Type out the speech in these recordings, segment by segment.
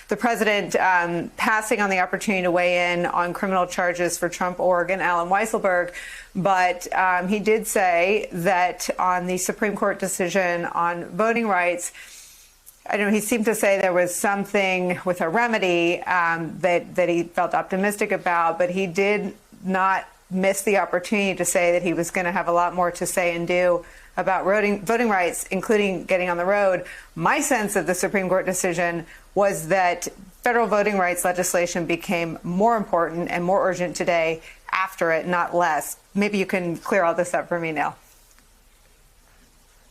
the president passing on the opportunity to weigh in on criminal charges for Trump org and Allen Weisselberg. But he did say that on the Supreme Court decision on voting rights, I don't know, he seemed to say there was something with a remedy that he felt optimistic about, but he did not miss the opportunity to say that he was going to have a lot more to say and do about voting rights, including getting on the road. My sense of the Supreme Court decision was that federal voting rights legislation became more important and more urgent today after it, not less. Maybe you can clear all this up for me, Neil.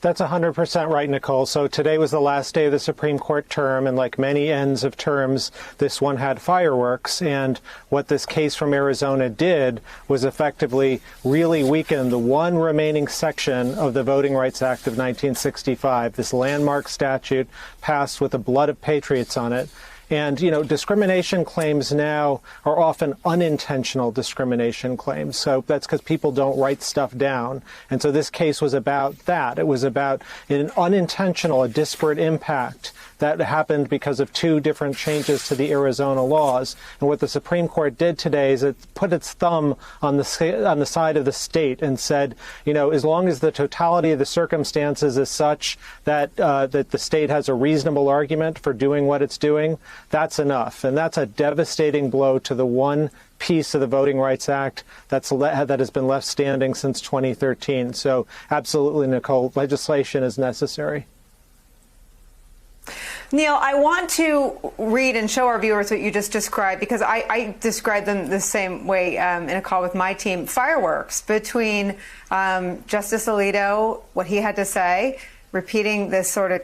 That's 100% right, Nicole. So today was the last day of the Supreme Court term, and like many ends of terms, this one had fireworks. And what this case from Arizona did was effectively really weaken the one remaining section of the Voting Rights Act of 1965, this landmark statute passed with the blood of patriots on it. And, you know, discrimination claims now are often unintentional discrimination claims. So that's because people don't write stuff down. And so this case was about that. It was about an unintentional, a disparate impact that happened because of two different changes to the Arizona laws. And what the Supreme Court did today is it put its thumb on the side of the state and said, you know, as long as the totality of the circumstances is such that that the state has a reasonable argument for doing what it's doing, that's enough. And that's a devastating blow to the one piece of the Voting Rights Act that has been left standing since 2013. So absolutely, Nicole, legislation is necessary. Neil, I want to read and show our viewers what you just described, because I described them the same way in a call with my team. Fireworks between Justice Alito, what he had to say, repeating this sort of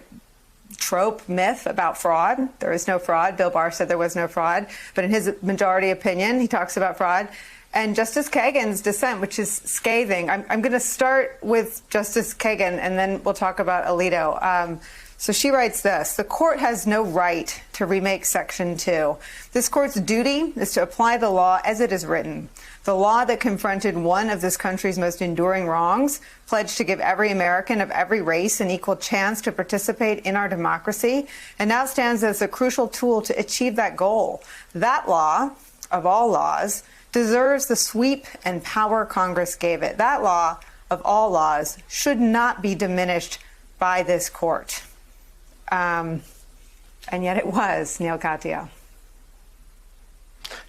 trope myth about fraud. There is no fraud. Bill Barr said there was no fraud. But in his majority opinion, he talks about fraud. And Justice Kagan's dissent, which is scathing. I'm going to start with Justice Kagan, and then we'll talk about Alito. So she writes this: the court has no right to remake Section 2. This court's duty is to apply the law as it is written. The law that confronted one of this country's most enduring wrongs, pledged to give every American of every race an equal chance to participate in our democracy, and now stands as a crucial tool to achieve that goal. That law, of all laws, deserves the sweep and power Congress gave it. That law, of all laws, should not be diminished by this court. And yet it was, Neil Katyal.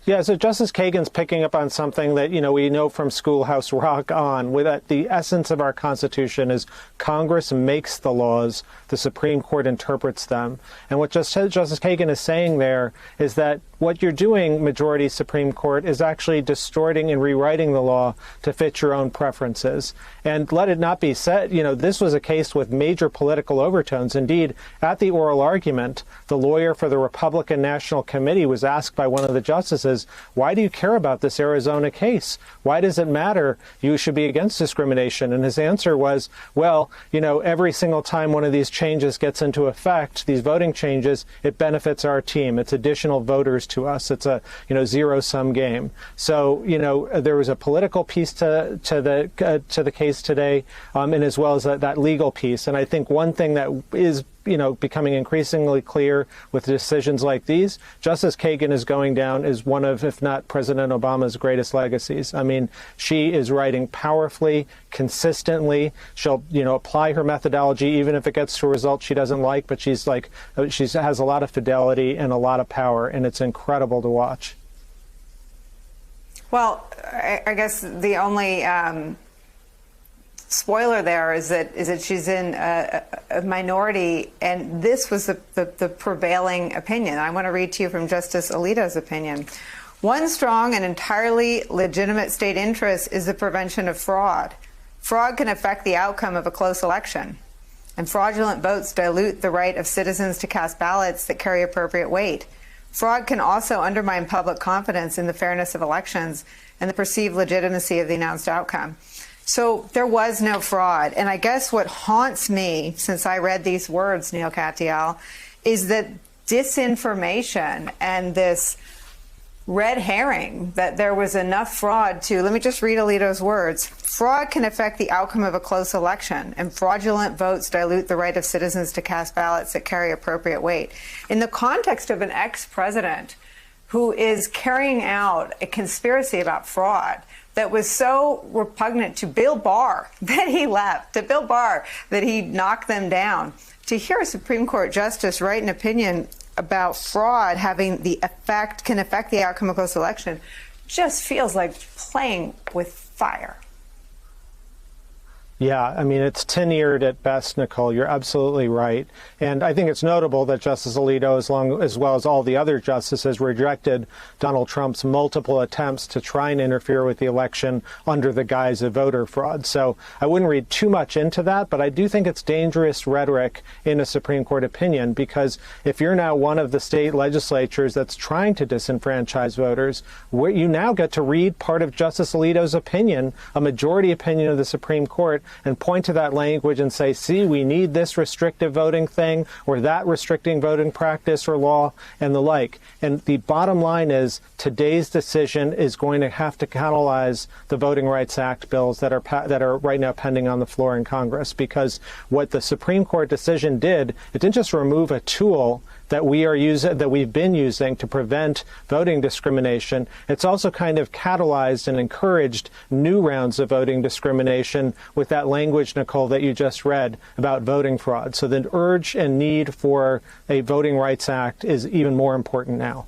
Yeah, so Justice Kagan's picking up on something that, you know, we know from Schoolhouse Rock on, with that the essence of our Constitution is Congress makes the laws, the Supreme Court interprets them. And what Justice Kagan is saying there is that what you're doing, majority Supreme Court, is actually distorting and rewriting the law to fit your own preferences. And let it not be said, you know, this was a case with major political overtones. Indeed, at the oral argument, the lawyer for the Republican National Committee was asked by one of the justices, why do you care about this Arizona case? Why does it matter? You should be against discrimination. And his answer was, well, you know, every single time one of these changes gets into effect, these voting changes, it benefits our team. It's additional voters to us. It's a, you know, zero-sum game. So, you know, there was a political piece to the case today, and as well as that legal piece. And I think one thing that is, you know, becoming increasingly clear with decisions like these, Justice Kagan is going down as one of, if not President Obama's greatest legacies. I mean, she is writing powerfully, consistently. She'll, you know, apply her methodology even if it gets to a result she doesn't like, but she has a lot of fidelity and a lot of power, and it's incredible to watch. Well, I guess the only spoiler there is that she's in a minority, and this was the prevailing opinion. I want to read to you from Justice Alito's opinion. One strong and entirely legitimate state interest is the prevention of fraud. Fraud can affect the outcome of a close election, and fraudulent votes dilute the right of citizens to cast ballots that carry appropriate weight. Fraud can also undermine public confidence in the fairness of elections and the perceived legitimacy of the announced outcome. So there was no fraud. And I guess what haunts me since I read these words, Neil Katyal, is that disinformation and this red herring that there was enough fraud to, let me just read Alito's words, fraud can affect the outcome of a close election, and fraudulent votes dilute the right of citizens to cast ballots that carry appropriate weight. In the context of an ex-president who is carrying out a conspiracy about fraud that was so repugnant to Bill Barr that he left, to Bill Barr that he knocked them down, to hear a Supreme Court justice write an opinion about fraud having can affect the outcome of a close election just feels like playing with fire. Yeah, I mean, it's tin-eared at best, Nicole. You're absolutely right. And I think it's notable that Justice Alito, as well as all the other justices, rejected Donald Trump's multiple attempts to try and interfere with the election under the guise of voter fraud. So I wouldn't read too much into that, but I do think it's dangerous rhetoric in a Supreme Court opinion, because if you're now one of the state legislatures that's trying to disenfranchise voters, you now get to read part of Justice Alito's opinion, a majority opinion of the Supreme Court, and point to that language and say, see, we need this restrictive voting thing or that restricting voting practice or law and the like. And the bottom line is today's decision is going to have to catalyze the Voting Rights Act bills that are right now pending on the floor in Congress, because what the Supreme Court decision did, it didn't just remove a tool that we've been using to prevent voting discrimination. It's also kind of catalyzed and encouraged new rounds of voting discrimination with that language, Nicole, that you just read about voting fraud. So the urge and need for a Voting Rights Act is even more important now.